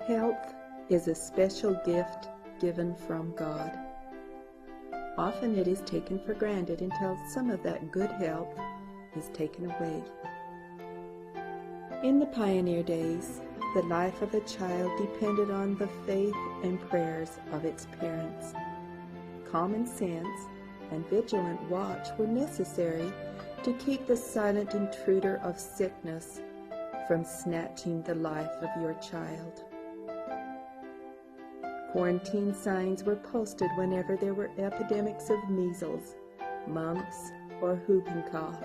Health is a special gift given from God. Often it is taken for granted until some of that good health is taken away. In the pioneer days, the life of a child depended on the faith and prayers of its parents. Common sense and vigilant watch were necessary to keep the silent intruder of sickness from snatching the life of your child. Quarantine signs were posted whenever there were epidemics of measles, mumps, or whooping cough.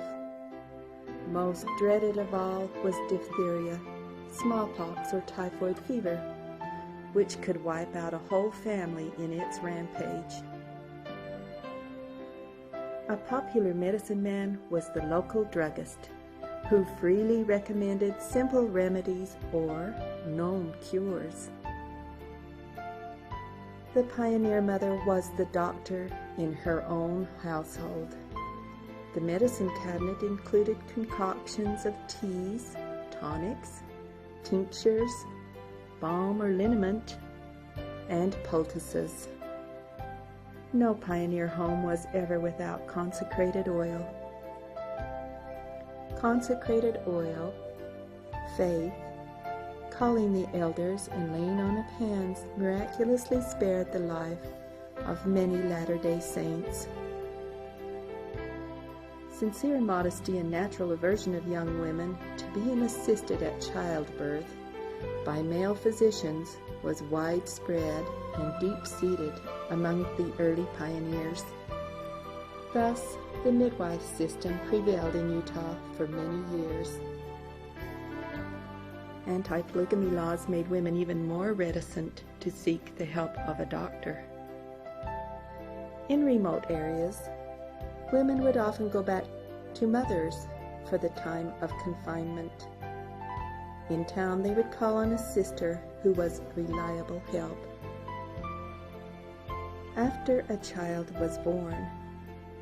Most dreaded of all was diphtheria, smallpox, or typhoid fever, which could wipe out a whole family in its rampage. A popular medicine man was the local druggist, who freely recommended simple remedies or known cures. The pioneer mother was the doctor in her own household. The medicine cabinet included concoctions of teas, tonics, tinctures, balm or liniment, and poultices. No pioneer home was ever without consecrated oil. Consecrated oil, faith, calling the elders and laying on of hands miraculously spared the life of many Latter-day Saints. Sincere modesty and natural aversion of young women to being assisted at childbirth by male physicians was widespread and deep-seated among the early pioneers. Thus, the midwife system prevailed in Utah for many years. Anti-polygamy laws made women even more reticent to seek the help of a doctor. In remote areas, women would often go back to mothers for the time of confinement. In town, they would call on a sister who was reliable help. After a child was born,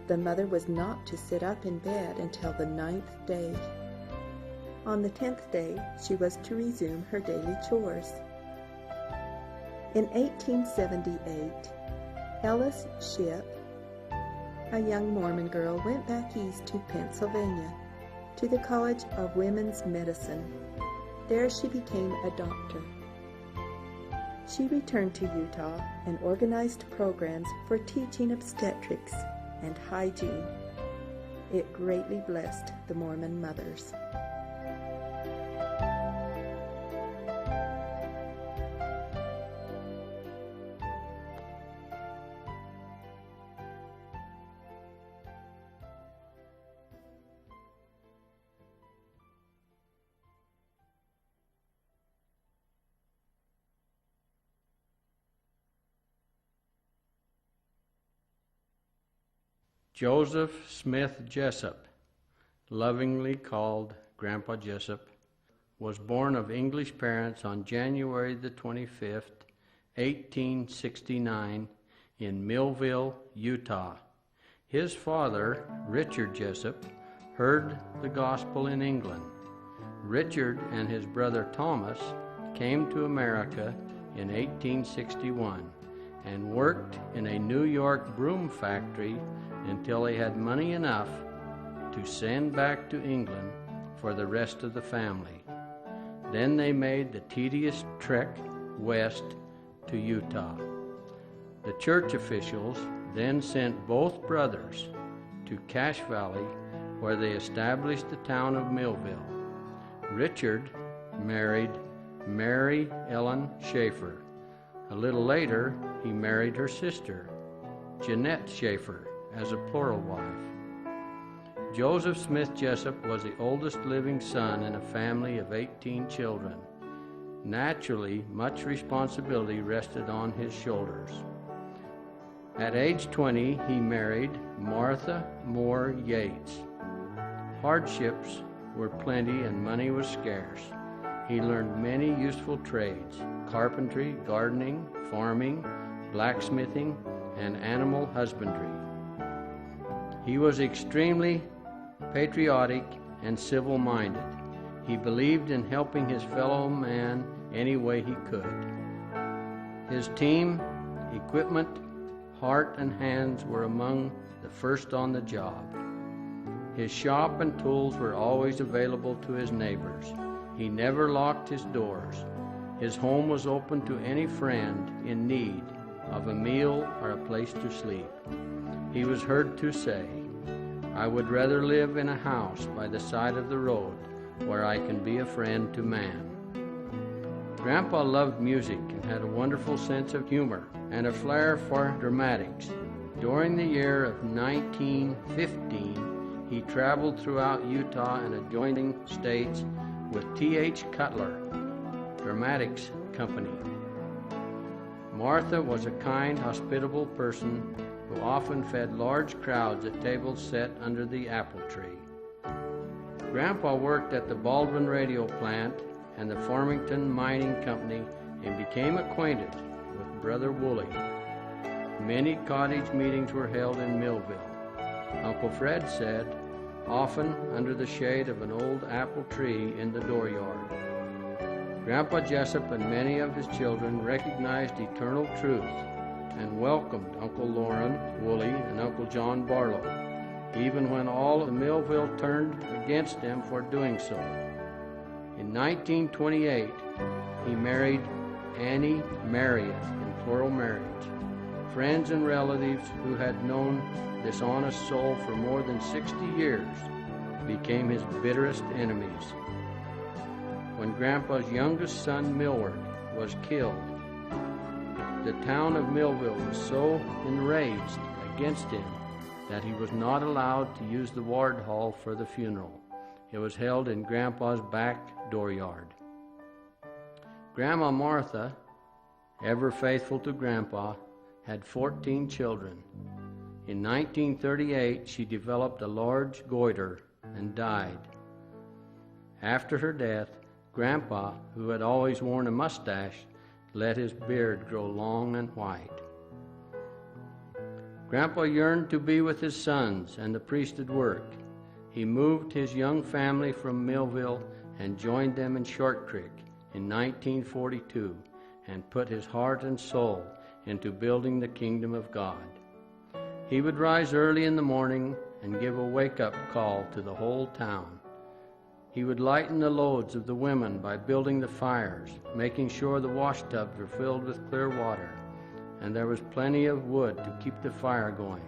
the mother was not to sit up in bed until the 9th day. On the 10th day, she was to resume her daily chores. In 1878, Ellis Shipp, a young Mormon girl, went back east to Pennsylvania, to the College of Women's Medicine. There she became a doctor. She returned to Utah and organized programs for teaching obstetrics and hygiene. It greatly blessed the Mormon mothers. Joseph Smith Jessup, lovingly called Grandpa Jessup, was born of English parents on January the 25th, 1869, in Millville, Utah. His father, Richard Jessup, heard the gospel in England. Richard and his brother Thomas came to America in 1861 and worked in a New York broom factory until they had money enough to send back to England for the rest of the family. Then they made the tedious trek west to Utah. The church officials then sent both brothers to Cache Valley, where they established the town of Millville. Richard married Mary Ellen Schaefer. A little later, he married her sister, Jeanette Schaefer, as a plural wife. Joseph Smith Jessup was the oldest living son in a family of 18 children. Naturally, much responsibility rested on his shoulders. At age 20, he married Martha Moore Yates. Hardships were plenty and money was scarce. He learned many useful trades: carpentry, gardening, farming, blacksmithing, and animal husbandry. He was extremely patriotic and civil-minded. He believed in helping his fellow man any way he could. His team, equipment, heart, and hands were among the first on the job. His shop and tools were always available to his neighbors. He never locked his doors. His home was open to any friend in need of a meal or a place to sleep. He was heard to say, "I would rather live in a house by the side of the road where I can be a friend to man." Grandpa loved music and had a wonderful sense of humor and a flair for dramatics. During the year of 1915, he traveled throughout Utah and adjoining states with T.H. Cutler Dramatics Company. Martha was a kind, hospitable person who often fed large crowds at tables set under the apple tree. Grandpa worked at the Baldwin radio plant and the Farmington Mining Company and became acquainted with Brother Woolley. Many cottage meetings were held in Millville. Uncle Fred said, often under the shade of an old apple tree in the dooryard. Grandpa Jessup and many of his children recognized eternal truth and welcomed Uncle Loren Woolley and Uncle John Barlow, even when all of Millville turned against them for doing so. In 1928, he married Annie Marriott in plural marriage. Friends and relatives who had known this honest soul for more than 60 years became his bitterest enemies. When Grandpa's youngest son, Millward, was killed, the town of Millville was so enraged against him that he was not allowed to use the ward hall for the funeral. It was held in Grandpa's back dooryard. Grandma Martha, ever faithful to Grandpa, had 14 children. In 1938, she developed a large goiter and died. After her death, Grandpa, who had always worn a mustache, let his beard grow long and white. Grandpa yearned to be with his sons and the priesthood work. He moved his young family from Millville and joined them in Short Creek in 1942 and put his heart and soul into building the kingdom of God. He would rise early in the morning and give a wake-up call to the whole town. He would lighten the loads of the women by building the fires, making sure the wash tubs were filled with clear water, and there was plenty of wood to keep the fire going.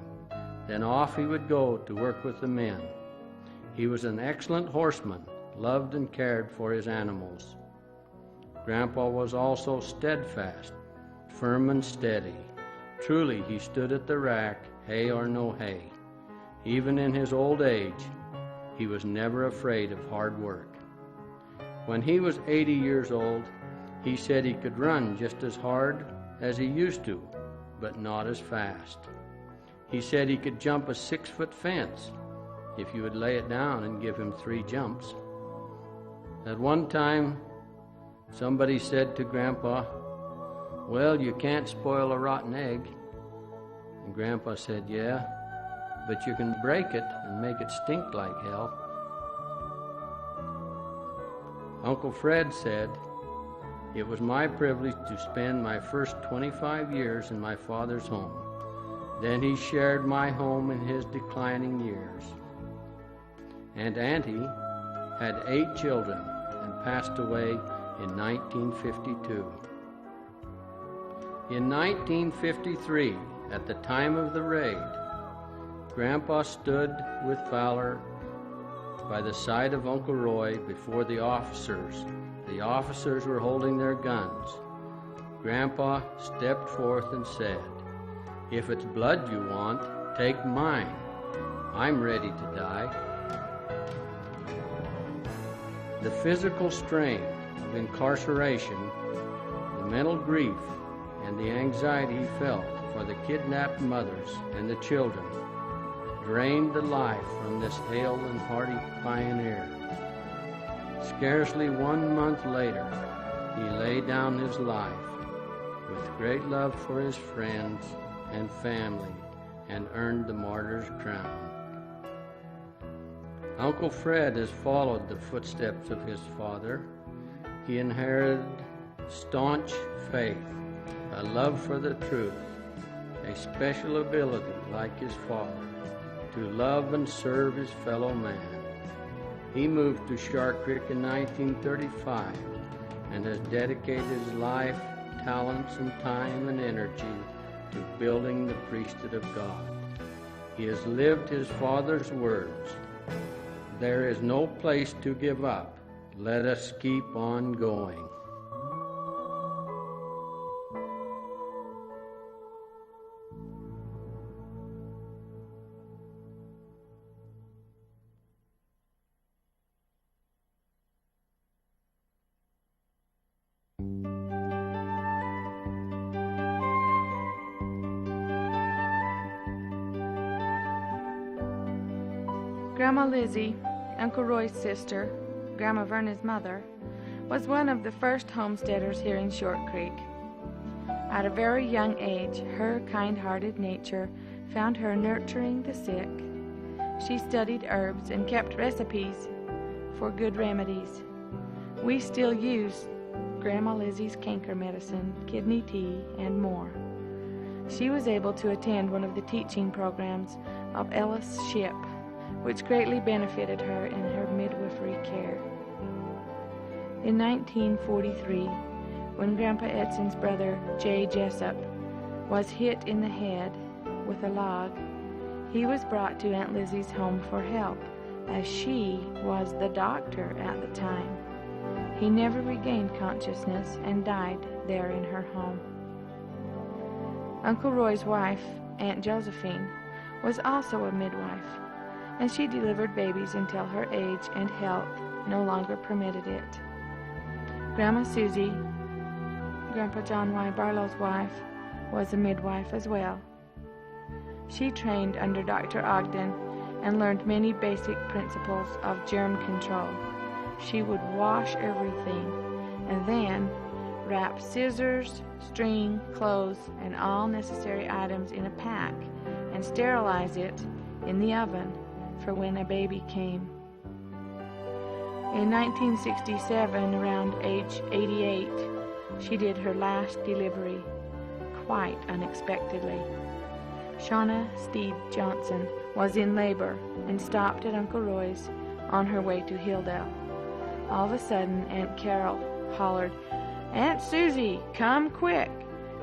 Then off he would go to work with the men. He was an excellent horseman, loved and cared for his animals. Grandpa was also steadfast, firm and steady. Truly he stood at the rack, hay or no hay. Even in his old age, he was never afraid of hard work. When he was 80 years old, he said he could run just as hard as he used to, but not as fast. He said he could jump a 6-foot fence if you would lay it down and give him 3 jumps. At one time, somebody said to Grandpa, "Well, you can't spoil a rotten egg." And Grandpa said, "Yeah, but you can break it and make it stink like hell." Uncle Fred said, "It was my privilege to spend my first 25 years in my father's home. Then he shared my home in his declining years." Aunt Auntie had 8 children and passed away in 1952. In 1953, at the time of the raid, Grandpa stood with valor by the side of Uncle Roy before the officers. The officers were holding their guns. Grandpa stepped forth and said, "If it's blood you want, take mine. I'm ready to die." The physical strain of incarceration, the mental grief, and the anxiety he felt for the kidnapped mothers and the children drained the life from this hale and hearty pioneer. Scarcely 1 month later, he laid down his life with great love for his friends and family and earned the martyr's crown. Uncle Fred has followed the footsteps of his father. He inherited staunch faith, a love for the truth, a special ability, like his father, to love and serve his fellow man. He moved to Shark Creek in 1935 and has dedicated his life, talents, and time and energy to building the priesthood of God. He has lived his father's words. There is no place to give up. Let us keep on going. Grandma Lizzie, Uncle Roy's sister, Grandma Verna's mother, was one of the first homesteaders here in Short Creek. At a very young age, her kind-hearted nature found her nurturing the sick. She studied herbs and kept recipes for good remedies. We still use Grandma Lizzie's canker medicine, kidney tea, and more. She was able to attend one of the teaching programs of Ellis Ship, which greatly benefited her in her midwifery care. In 1943, when Grandpa Edson's brother, J. Jessup, was hit in the head with a log, he was brought to Aunt Lizzie's home for help, as she was the doctor at the time. He never regained consciousness and died there in her home. Uncle Roy's wife, Aunt Josephine, was also a midwife, and she delivered babies until her age and health no longer permitted it. Grandma Susie, Grandpa John Y. Barlow's wife, was a midwife as well. She trained under Dr. Ogden and learned many basic principles of germ control. She would wash everything and then wrap scissors, string, clothes, and all necessary items in a pack and sterilize it in the oven for when a baby came. In 1967, around age 88, she did her last delivery, quite unexpectedly. Shauna Steed Johnson was in labor and stopped at Uncle Roy's on her way to Hildale. All of a sudden, Aunt Carol hollered, "Aunt Susie, come quick!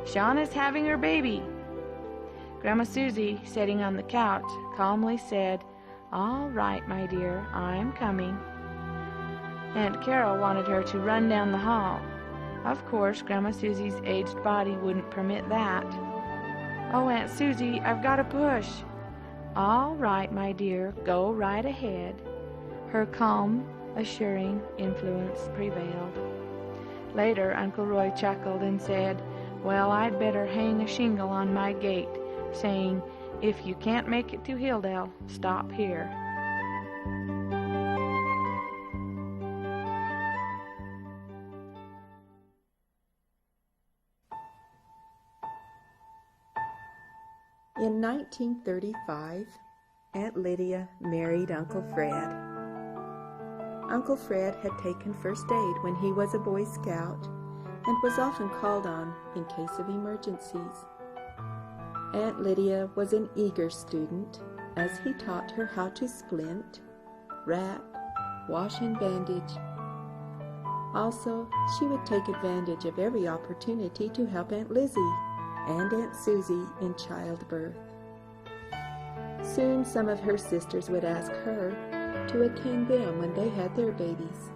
Shauna's having her baby." Grandma Susie, sitting on the couch, calmly said, "All right, my dear, I'm coming." Aunt Carol wanted her to run down the hall. Of course, Grandma Susie's aged body wouldn't permit that. "Oh, Aunt Susie, I've got to push." "All right, my dear, go right ahead." Her calm, assuring influence prevailed. Later, Uncle Roy chuckled and said, "Well, I'd better hang a shingle on my gate saying, 'If you can't make it to Hildale, stop here.'" In 1935, Aunt Lydia married Uncle Fred. Uncle Fred had taken first aid when he was a Boy Scout and was often called on in case of emergencies. Aunt Lydia was an eager student, as he taught her how to splint, wrap, wash and bandage. Also, she would take advantage of every opportunity to help Aunt Lizzie and Aunt Susie in childbirth. Soon some of her sisters would ask her to attend them when they had their babies.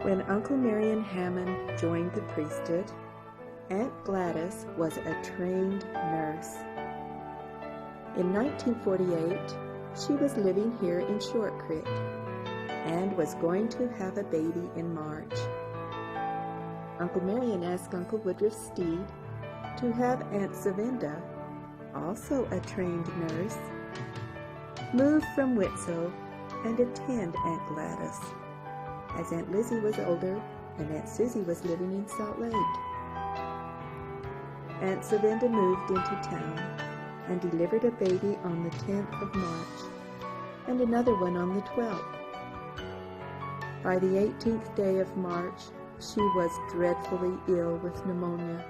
When Uncle Marion Hammond joined the priesthood, Aunt Gladys was a trained nurse. In 1948, she was living here in Short Creek and was going to have a baby in March. Uncle Marion asked Uncle Woodruff Steed to have Aunt Savinda, also a trained nurse, move from Whitso and attend Aunt Gladys, as Aunt Lizzie was older and Aunt Susie was living in Salt Lake. Aunt Savinda moved into town and delivered a baby on the 10th of March and another one on the 12th. By the 18th day of March, She was dreadfully ill with pneumonia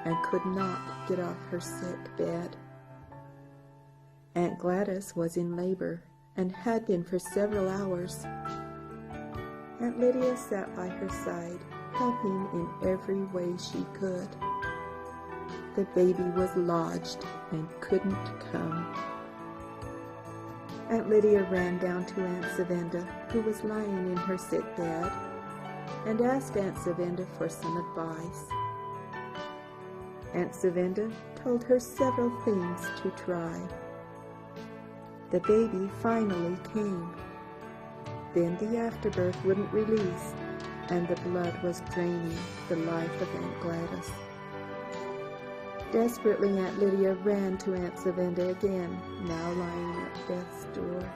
and could not get off her sick bed. Aunt Gladys was in labor and had been for several hours. Aunt Lydia sat by her side, helping in every way she could. The baby was lodged and couldn't come. Aunt Lydia ran down to Aunt Savenda, who was lying in her sick bed, and asked Aunt Savenda for some advice. Aunt Savenda told her several things to try. The baby finally came. Then the afterbirth wouldn't release, and the blood was draining the life of Aunt Gladys. Desperately, Aunt Lydia ran to Aunt Savenda again, now lying at death's door.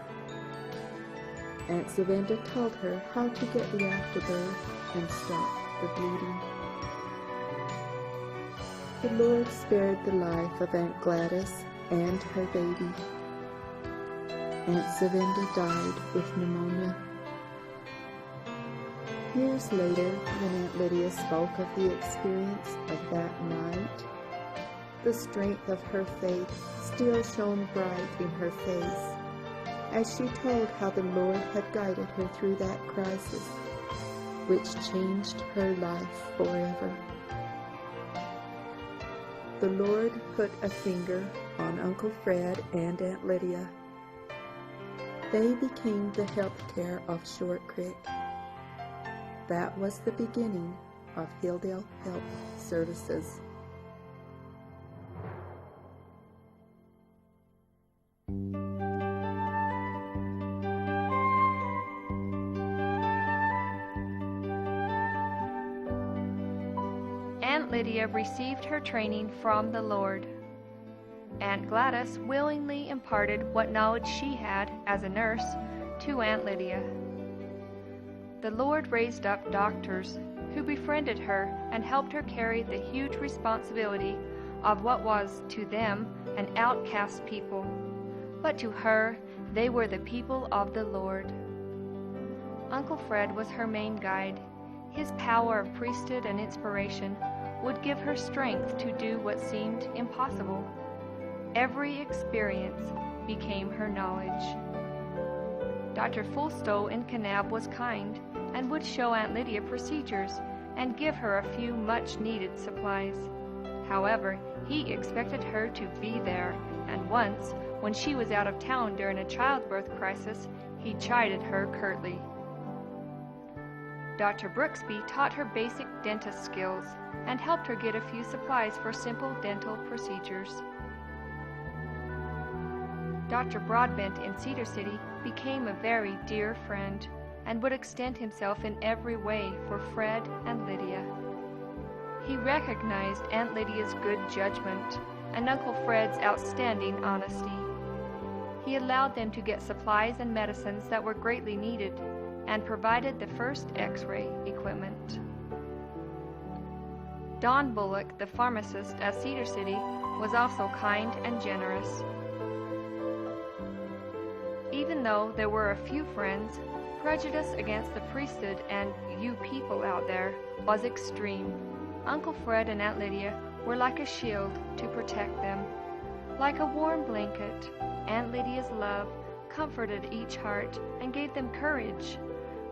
Aunt Savenda told her how to get the afterbirth and stop the bleeding. The Lord spared the life of Aunt Gladys and her baby. Aunt Savenda died with pneumonia. Years later, when Aunt Lydia spoke of the experience of that night, the strength of her faith still shone bright in her face as she told how the Lord had guided her through that crisis, which changed her life forever. The Lord put a finger on Uncle Fred and Aunt Lydia. They became the health care of Short Creek. That was the beginning of Hildale Health Services. Aunt Lydia received her training from the Lord. Aunt Gladys willingly imparted what knowledge she had as a nurse to Aunt Lydia. The Lord raised up doctors who befriended her and helped her carry the huge responsibility of what was to them an outcast people, but to her they were the people of the Lord. Uncle Fred was her main guide. His power of priesthood and inspiration would give her strength to do what seemed impossible. Every experience became her knowledge. Dr. Fulstow in Kanab was kind and would show Aunt Lydia procedures and give her a few much-needed supplies. However, he expected her to be there, and once, when she was out of town during a childbirth crisis, he chided her curtly. Dr. Brooksby taught her basic dentist skills and helped her get a few supplies for simple dental procedures. Dr. Broadbent in Cedar City became a very dear friend and would extend himself in every way for Fred and Lydia. He recognized Aunt Lydia's good judgment and Uncle Fred's outstanding honesty. He allowed them to get supplies and medicines that were greatly needed and provided the first X-ray equipment. Don Bullock, the pharmacist at Cedar City, was also kind and generous. Even though there were a few friends, prejudice against the priesthood and you people out there was extreme. Uncle Fred and Aunt Lydia were like a shield to protect them. Like a warm blanket, Aunt Lydia's love comforted each heart and gave them courage.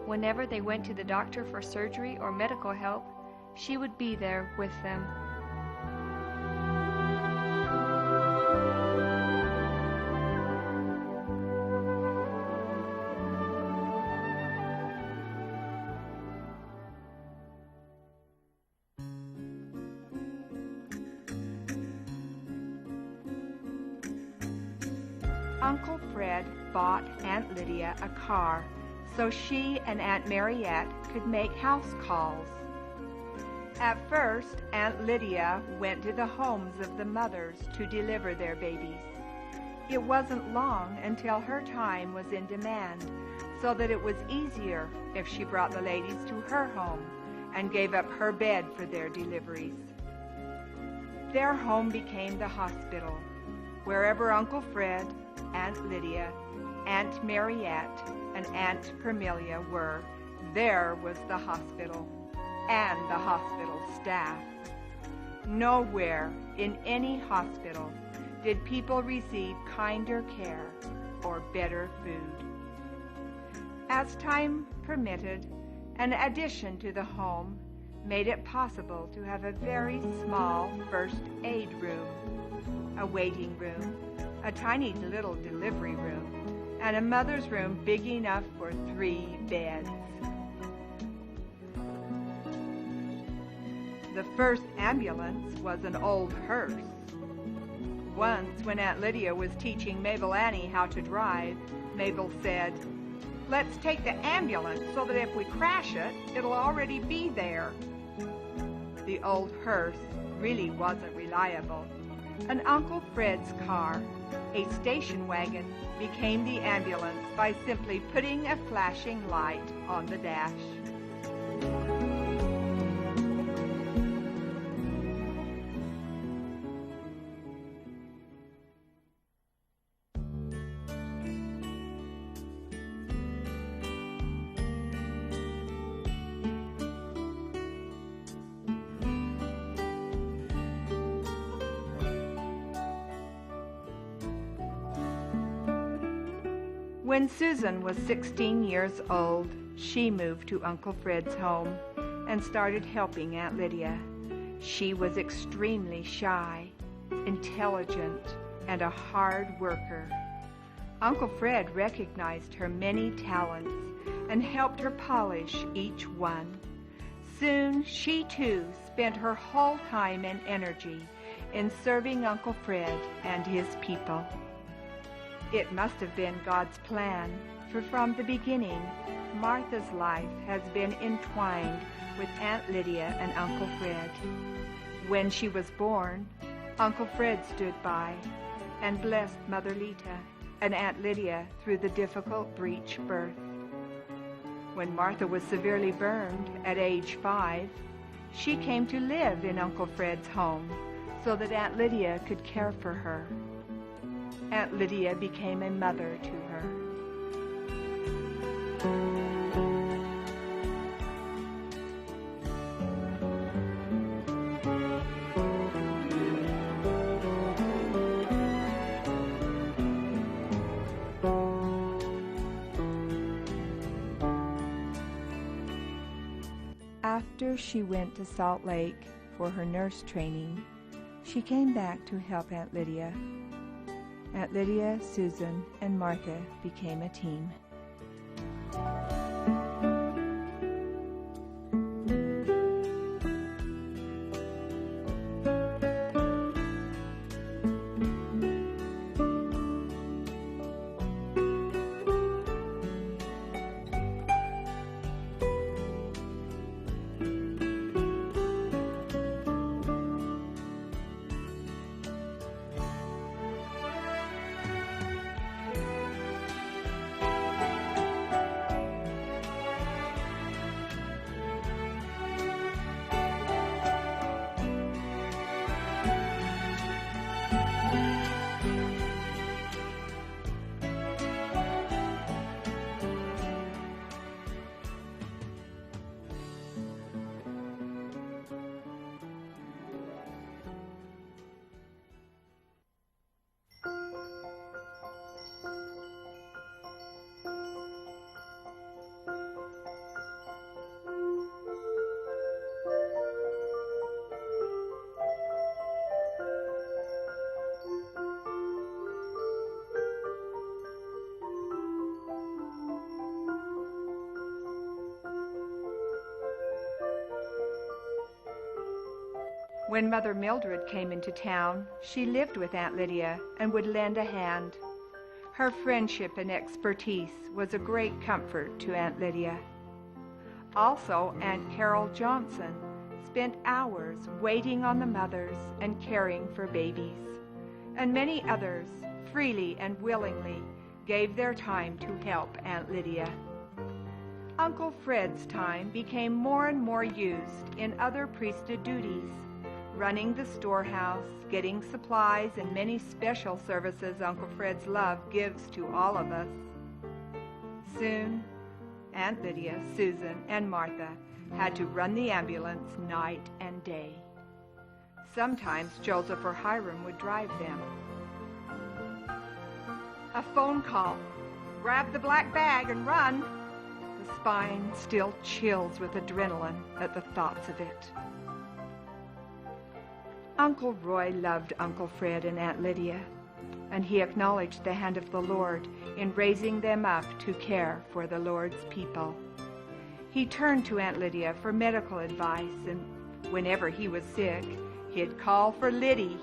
Whenever they went to the doctor for surgery or medical help, she would be there with them. Uncle Fred bought Aunt Lydia a car so she and Aunt Mariette could make house calls. At first, Aunt Lydia went to the homes of the mothers to deliver their babies. It wasn't long until her time was in demand, so that it was easier if she brought the ladies to her home and gave up her bed for their deliveries. Their home became the hospital. Wherever Uncle Fred, Aunt Lydia, Aunt Mariette, and Aunt Permelia were, there was the hospital. and the hospital staff. Nowhere in any hospital did people receive kinder care or better food. As time permitted, an addition to the home made it possible to have a very small first aid room, a waiting room, a tiny little delivery room, and a mother's room big enough for 3 beds. The first ambulance was an old hearse. Once, when Aunt Lydia was teaching Mabel Annie how to drive, Mabel said, "Let's take the ambulance so that if we crash it, it'll already be there." The old hearse really wasn't reliable, and Uncle Fred's car, a station wagon, became the ambulance by simply putting a flashing light on the dash. When Susan was 16 years old, she moved to Uncle Fred's home and started helping Aunt Lydia. She was extremely shy, intelligent, and a hard worker. Uncle Fred recognized her many talents and helped her polish each one. Soon, she too spent her whole time and energy in serving Uncle Fred and his people. It must have been God's plan, for from the beginning, Martha's life has been entwined with Aunt Lydia and Uncle Fred. When she was born, Uncle Fred stood by and blessed Mother Lita and Aunt Lydia through the difficult breech birth. When Martha was severely burned at age 5, she came to live in Uncle Fred's home so that Aunt Lydia could care for her. Aunt Lydia became a mother to her. After she went to Salt Lake for her nurse training, she came back to help Aunt Lydia. Aunt Lydia, Susan, and Martha became a team. When Mother Mildred came into town, she lived with Aunt Lydia and would lend a hand. Her friendship and expertise was a great comfort to Aunt Lydia. Also, Aunt Carol Johnson spent hours waiting on the mothers and caring for babies, and many others freely and willingly gave their time to help Aunt Lydia. Uncle Fred's time became more and more used in other priesthood duties, running the storehouse, getting supplies, and many special services Uncle Fred's love gives to all of us. Soon, Aunt Lydia, Susan, and Martha had to run the ambulance night and day. Sometimes Joseph or Hiram would drive them. A phone call. Grab the black bag and run. The spine still chills with adrenaline at the thoughts of it. Uncle Roy loved Uncle Fred and Aunt Lydia, and he acknowledged the hand of the Lord in raising them up to care for the Lord's people. He turned to Aunt Lydia for medical advice, and whenever he was sick, he'd call for Liddy.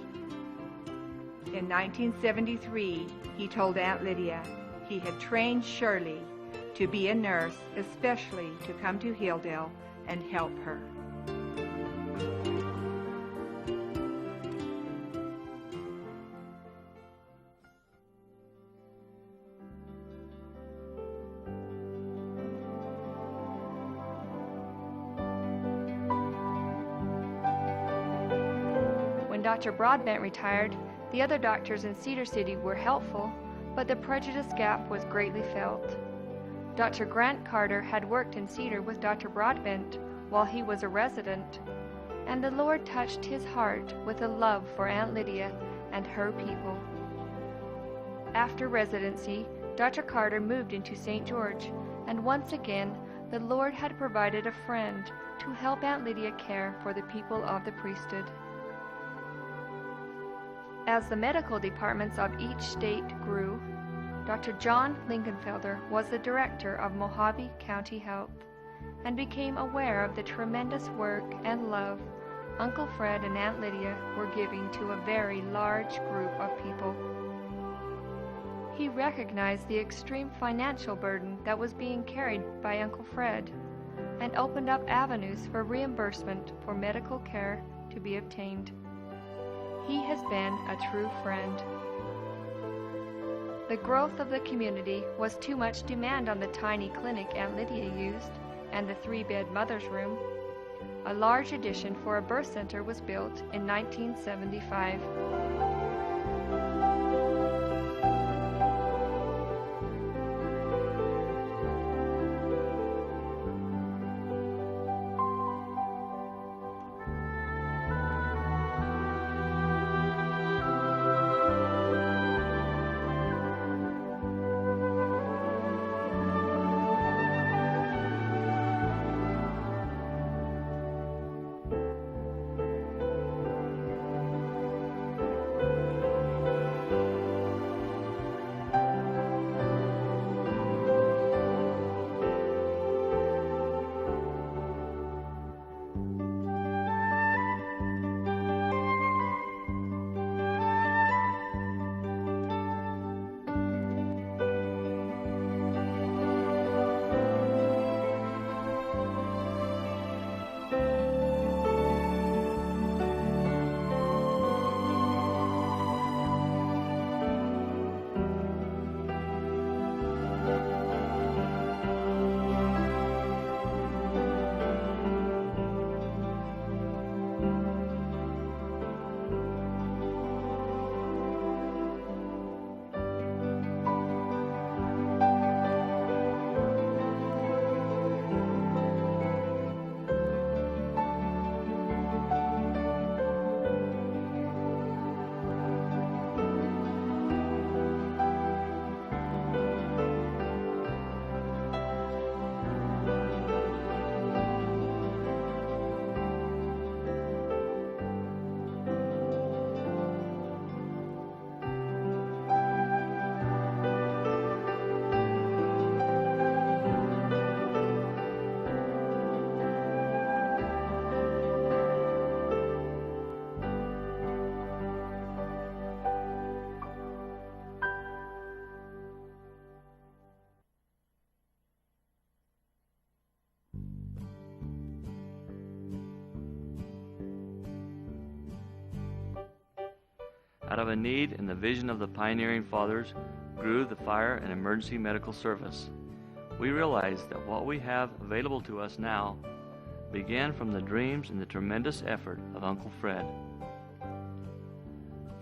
In 1973, he told Aunt Lydia he had trained Shirley to be a nurse, especially to come to Hildale and help her. When Dr. Broadbent retired, the other doctors in Cedar City were helpful, but the prejudice gap was greatly felt. Dr. Grant Carter had worked in Cedar with Dr. Broadbent while he was a resident, and the Lord touched his heart with a love for Aunt Lydia and her people. After residency, Dr. Carter moved into St. George, and once again, the Lord had provided a friend to help Aunt Lydia care for the people of the priesthood. As the medical departments of each state grew, Dr. John Lingenfelder was the director of Mojave County Health and became aware of the tremendous work and love Uncle Fred and Aunt Lydia were giving to a very large group of people. He recognized the extreme financial burden that was being carried by Uncle Fred and opened up avenues for reimbursement for medical care to be obtained. He has been a true friend. The growth of the community was too much demand on the tiny clinic Aunt Lydia used and the 3-bed mother's room. A large addition for a birth center was built in 1975. Out of a need and the vision of the pioneering fathers grew the fire and emergency medical service. We realized that what we have available to us now began from the dreams and the tremendous effort of Uncle Fred.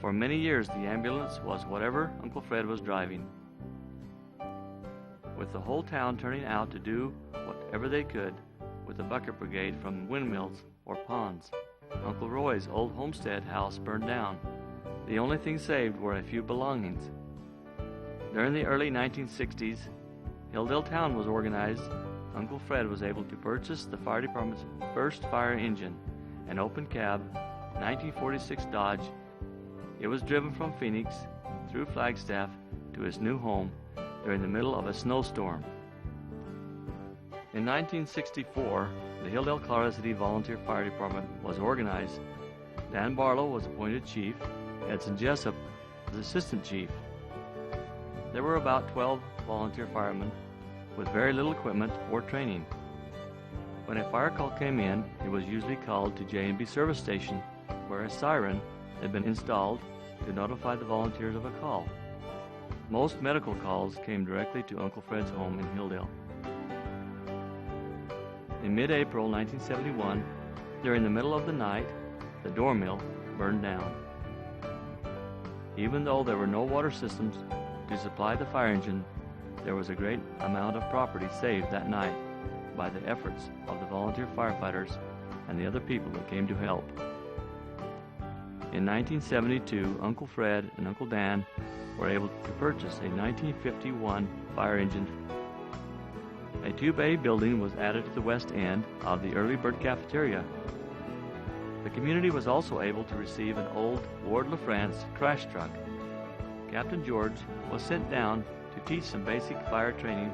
For many years, the ambulance was whatever Uncle Fred was driving. With the whole town turning out to do whatever they could, with the bucket brigade from windmills or ponds. Uncle Roy's old homestead house burned down. The only thing saved were a few belongings. During the early 1960s, Hildale Town was organized. Uncle Fred was able to purchase the fire department's first fire engine, an open cab 1946 Dodge. It was driven from Phoenix through Flagstaff to his new home during the middle of a snowstorm. In 1964, the Hildale, Colorado City Volunteer Fire Department was organized. Dan Barlow was appointed chief, Edson Jessup was assistant chief. There were about 12 volunteer firemen with very little equipment or training. When a fire call came in, it was usually called to J&B service station, where a siren had been installed to notify the volunteers of a call. Most medical calls came directly to Uncle Fred's home in Hildale. In mid-April 1971, during the middle of the night, the door mill burned down. Even though there were no water systems to supply the fire engine, there was a great amount of property saved that night by the efforts of the volunteer firefighters and the other people that came to help. In 1972, Uncle Fred and Uncle Dan were able to purchase a 1951 fire engine. A two-bay building was added to the west end of the early bird cafeteria. The community was also able to receive an old Ward LaFrance crash truck. Captain George was sent down to teach some basic fire training.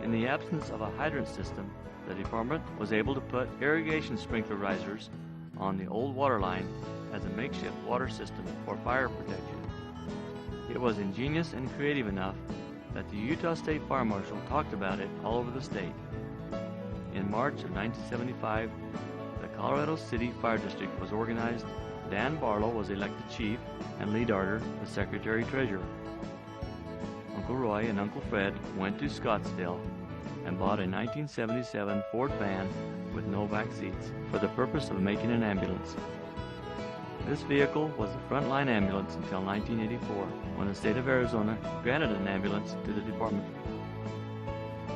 In the absence of a hydrant system, the department was able to put irrigation sprinkler risers on the old water line as a makeshift water system for fire protection. It was ingenious and creative enough that the Utah State Fire Marshal talked about it all over the state. In March of 1975, the Colorado City Fire District was organized. Dan Barlow was elected chief and Lee Darter the secretary-treasurer. Uncle Roy and Uncle Fred went to Scottsdale and bought a 1977 Ford van with no back seats for the purpose of making an ambulance. This vehicle was a frontline ambulance until 1984, when the state of Arizona granted an ambulance to the department.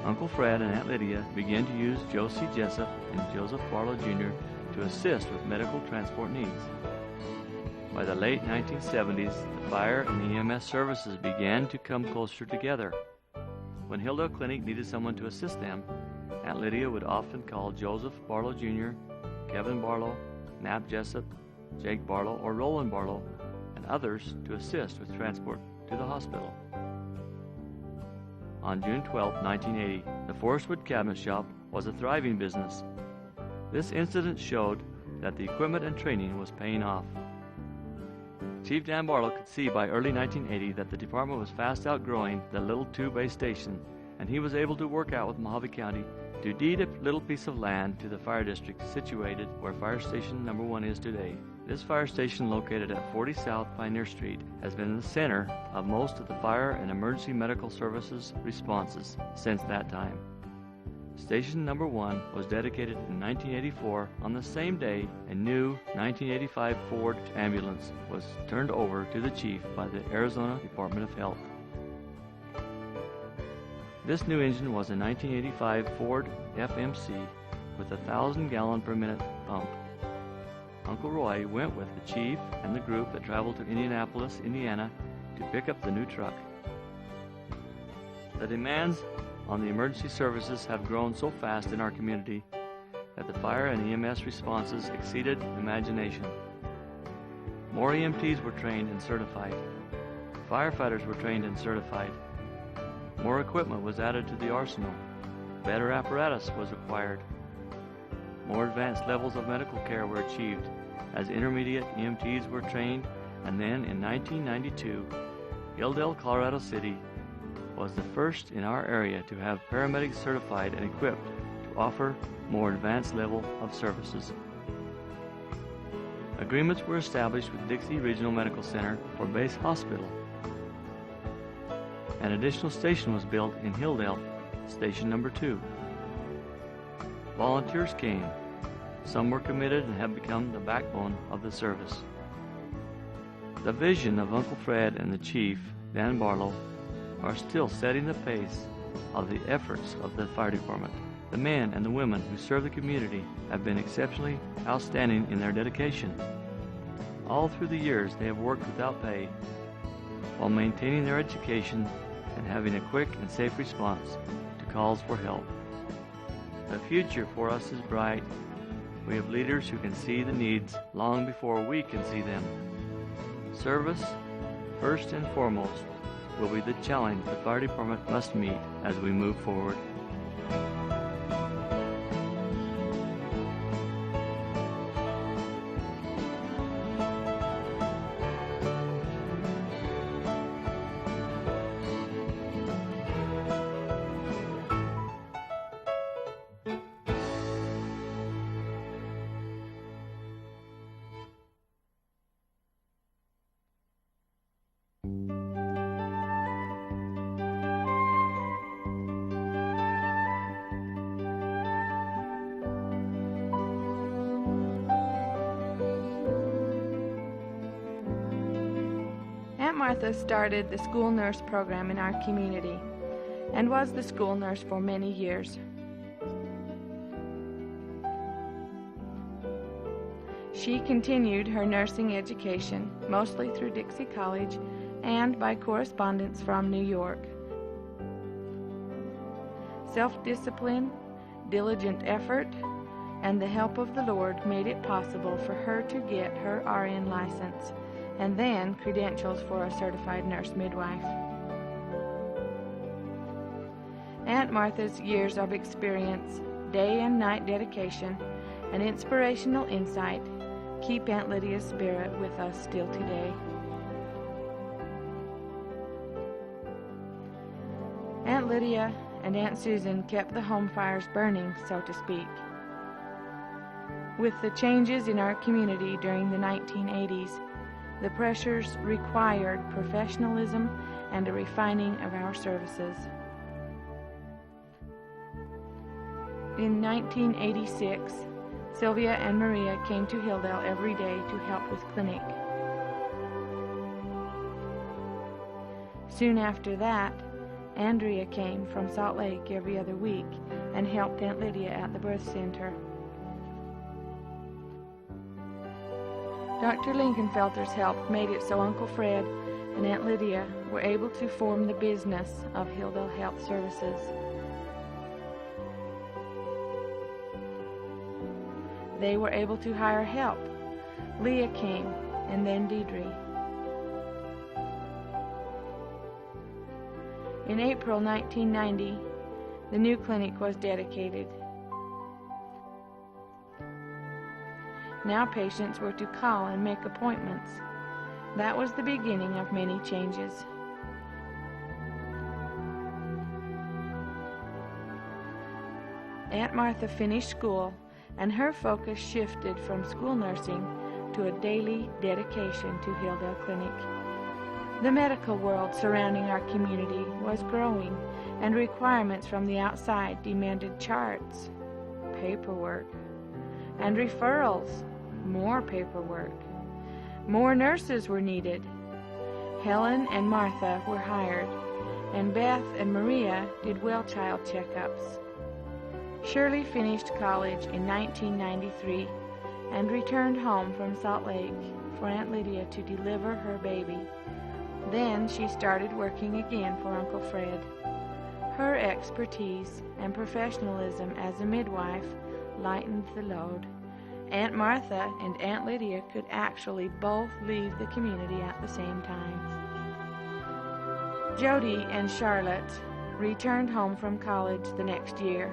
Uncle Fred and Aunt Lydia began to use Josie Jessup and Joseph Barlow Jr. to assist with medical transport needs. By the late 1970s, the fire and EMS services began to come closer together. When Hildale Clinic needed someone to assist them, Aunt Lydia would often call Joseph Barlow Jr., Kevin Barlow, Nap Jessup, Jake Barlow, or Roland Barlow, and others to assist with transport to the hospital. On June 12, 1980, the Forestwood Cabinet Shop was a thriving business. This incident showed that the equipment and training was paying off. Chief Dan Barlow could see by early 1980 that the department was fast outgrowing the little two-bay station, and he was able to work out with Mojave County to deed a little piece of land to the fire district situated where Fire Station No. 1 is today. This fire station, located at 40 South Pioneer Street, has been the center of most of the fire and emergency medical services responses since that time. Station No. 1 was dedicated in 1984. On the same day, a new 1985 Ford ambulance was turned over to the chief by the Arizona Department of Health. This new engine was a 1985 Ford FMC with a 1,000-gallon per minute pump. Uncle Roy went with the chief and the group that traveled to Indianapolis, Indiana, to pick up the new truck. The demands on the emergency services have grown so fast in our community that the fire and EMS responses exceeded imagination. More EMTs were trained and certified. Firefighters were trained and certified. More equipment was added to the arsenal. Better apparatus was required. More advanced levels of medical care were achieved as intermediate EMTs were trained, and then in 1992, Hildale, Colorado City was the first in our area to have paramedics certified and equipped to offer more advanced level of services. Agreements were established with Dixie Regional Medical Center for base hospital. An additional station was built in Hildale, Station No. 2. Volunteers came. Some were committed and have become the backbone of the service. The vision of Uncle Fred and the Chief, Dan Barlow, are still setting the pace of the efforts of the fire department. The men and the women who serve the community have been exceptionally outstanding in their dedication. All through the years, they have worked without pay while maintaining their education and having a quick and safe response to calls for help. The future for us is bright. We have leaders who can see the needs long before we can see them. Service, first and foremost, will be the challenge the fire department must meet as we move forward. Aunt Martha started the school nurse program in our community and was the school nurse for many years. She continued her nursing education mostly through Dixie College and by correspondence from New York. Self-discipline, diligent effort, and the help of the Lord made it possible for her to get her RN license and then credentials for a certified nurse midwife. Aunt Martha's years of experience, day and night dedication, and inspirational insight keep Aunt Lydia's spirit with us still today. Aunt Lydia and Aunt Susan kept the home fires burning, so to speak. With the changes in our community during the 1980s, the pressures required professionalism and a refining of our services. In 1986, Sylvia and Maria came to Hildale every day to help with clinic. Soon after that, Andrea came from Salt Lake every other week and helped Aunt Lydia at the birth center. Dr. Linkenfelter's help made it so Uncle Fred and Aunt Lydia were able to form the business of Hildale Health Services. They were able to hire help. Leah came, and then Deidre. In April 1990, the new clinic was dedicated. Now patients were to call and make appointments. That was the beginning of many changes. Aunt Martha finished school, and her focus shifted from school nursing to a daily dedication to Hildale Clinic. The medical world surrounding our community was growing, and requirements from the outside demanded charts, paperwork, and referrals. More paperwork. More nurses were needed. Helen and Martha were hired, and Beth and Maria did well child checkups. Shirley finished college in 1993 and returned home from Salt Lake for Aunt Lydia to deliver her baby. Then she started working again for Uncle Fred. Her expertise and professionalism as a midwife lightened the load. Aunt Martha and Aunt Lydia could actually both leave the community at the same time. Jody and Charlotte returned home from college the next year.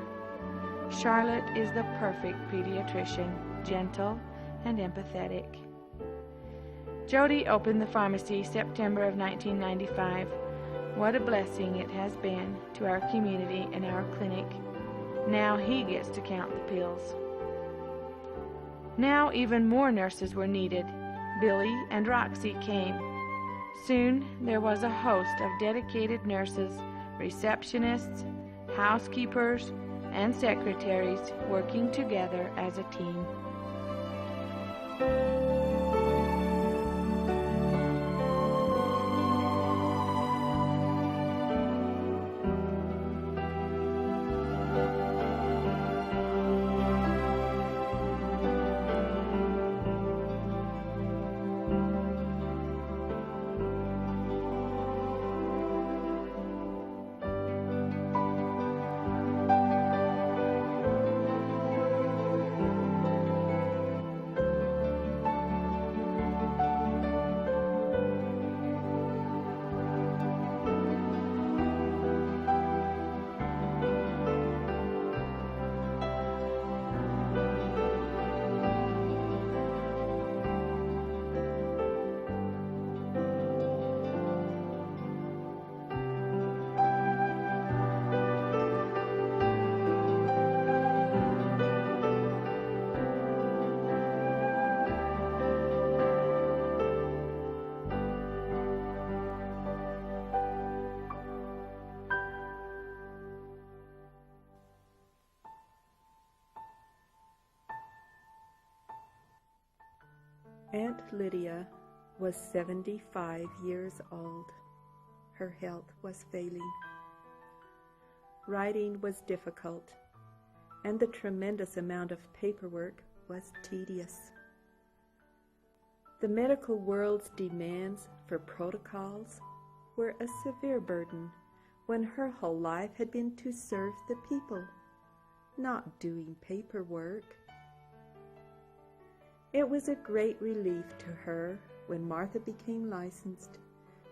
Charlotte is the perfect pediatrician, gentle and empathetic. Jody opened the pharmacy September of 1995. What a blessing it has been to our community and our clinic. Now he gets to count the pills. Now even more nurses were needed. Billy and Roxy came. Soon there was a host of dedicated nurses, receptionists, housekeepers, and secretaries working together as a team. Aunt Lydia was 75 years old. Her health was failing. Writing was difficult, and the tremendous amount of paperwork was tedious. The medical world's demands for protocols were a severe burden when her whole life had been to serve the people, not doing paperwork. It was a great relief to her when Martha became licensed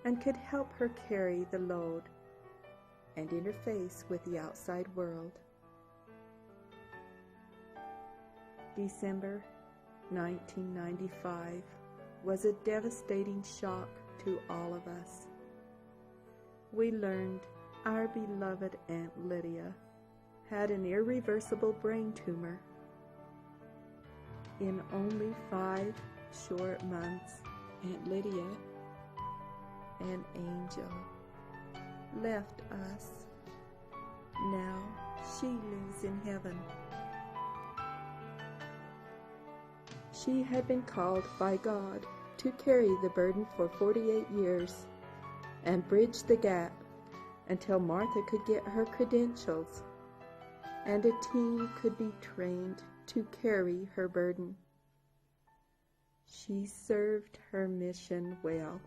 and could help her carry the load and interface with the outside world. December 1995 was a devastating shock to all of us. We learned our beloved Aunt Lydia had an irreversible brain tumor. In only 5 short months, Aunt Lydia, an angel, left us. Now she lives in heaven. She had been called by God to carry the burden for 48 years and bridge the gap until Martha could get her credentials and a team could be trained to carry her burden. She served her mission well.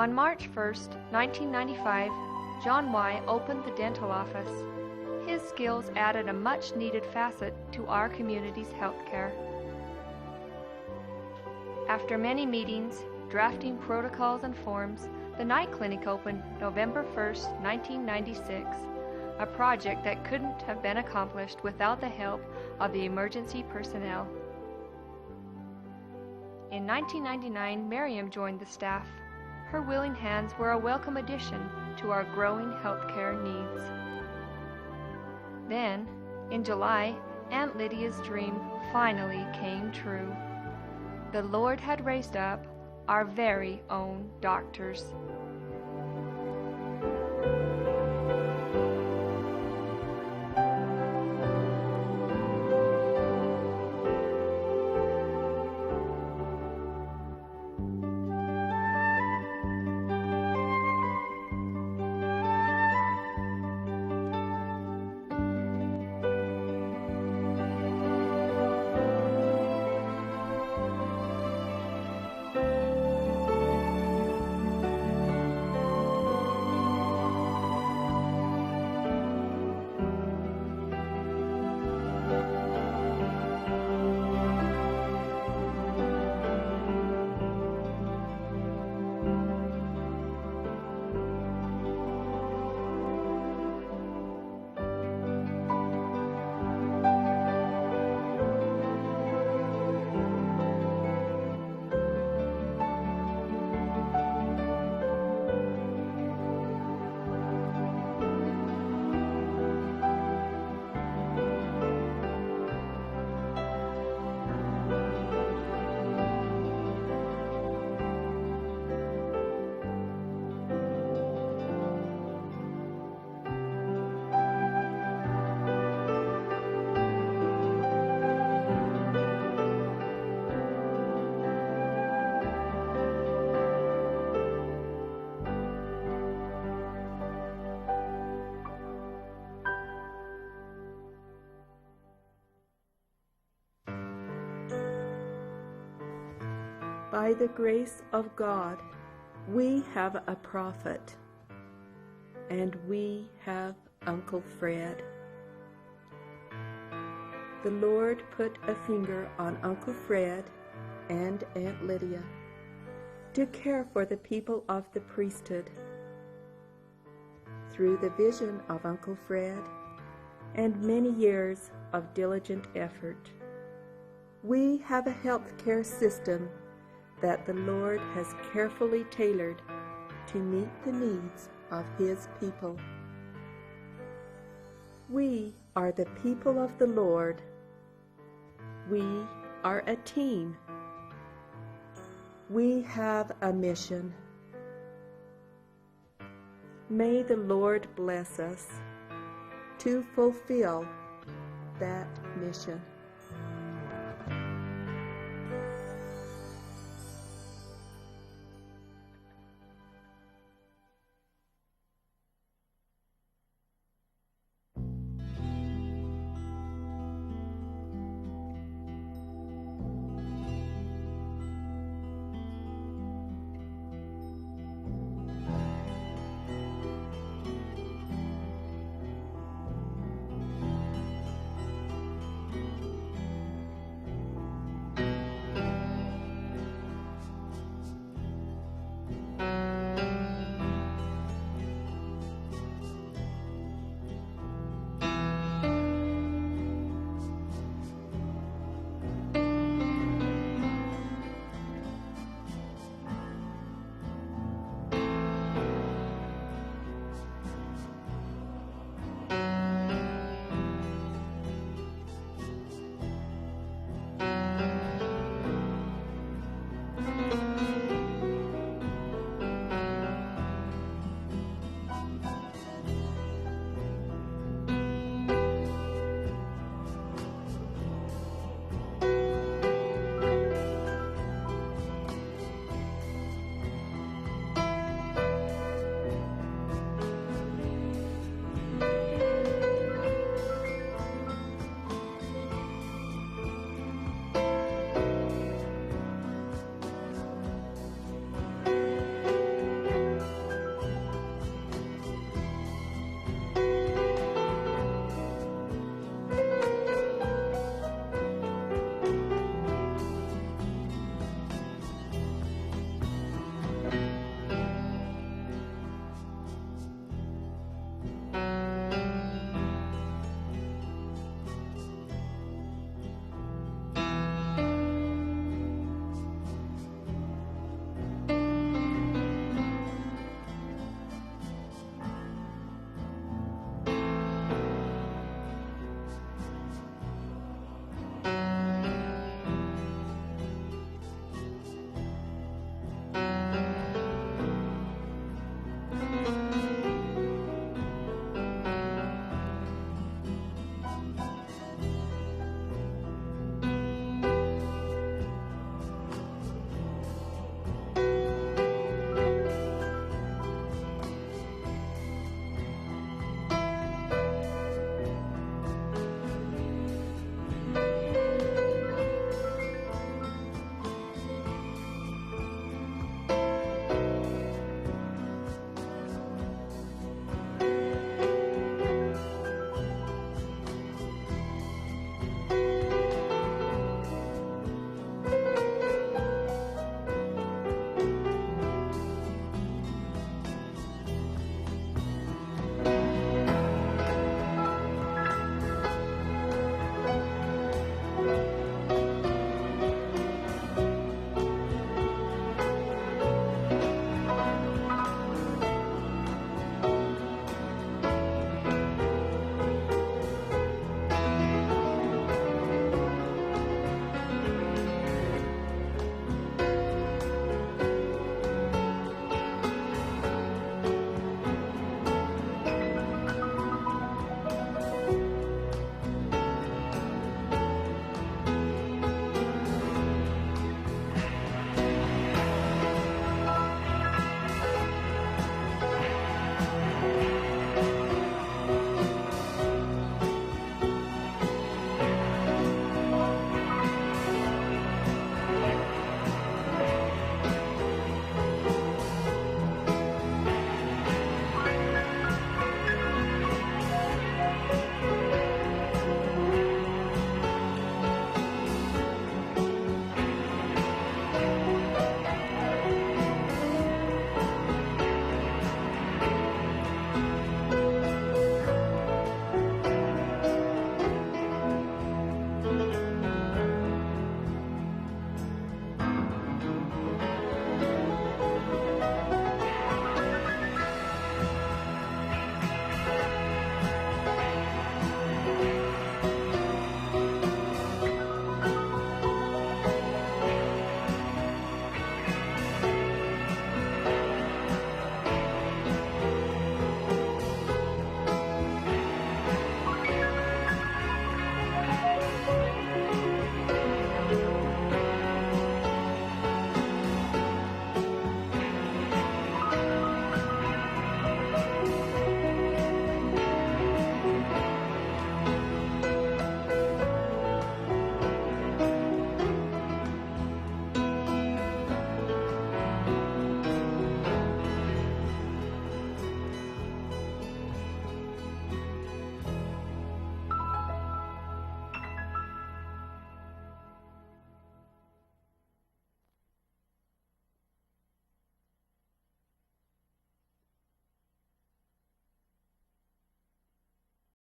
On March 1st, 1995, John Y. opened the dental office. His skills added a much-needed facet to our community's health care. After many meetings, drafting protocols and forms, the night clinic opened November 1st, 1996, a project that couldn't have been accomplished without the help of the emergency personnel. In 1999, Miriam joined the staff. Her willing hands were a welcome addition to our growing healthcare needs. Then, in July, Aunt Lydia's dream finally came true. The Lord had raised up our very own doctors. By the grace of God, we have a prophet, and we have Uncle Fred. The Lord put a finger on Uncle Fred and Aunt Lydia to care for the people of the priesthood. Through the vision of Uncle Fred and many years of diligent effort, we have a health care system that the Lord has carefully tailored to meet the needs of His people. We are the people of the Lord. We are a team. We have a mission. May the Lord bless us to fulfill that mission.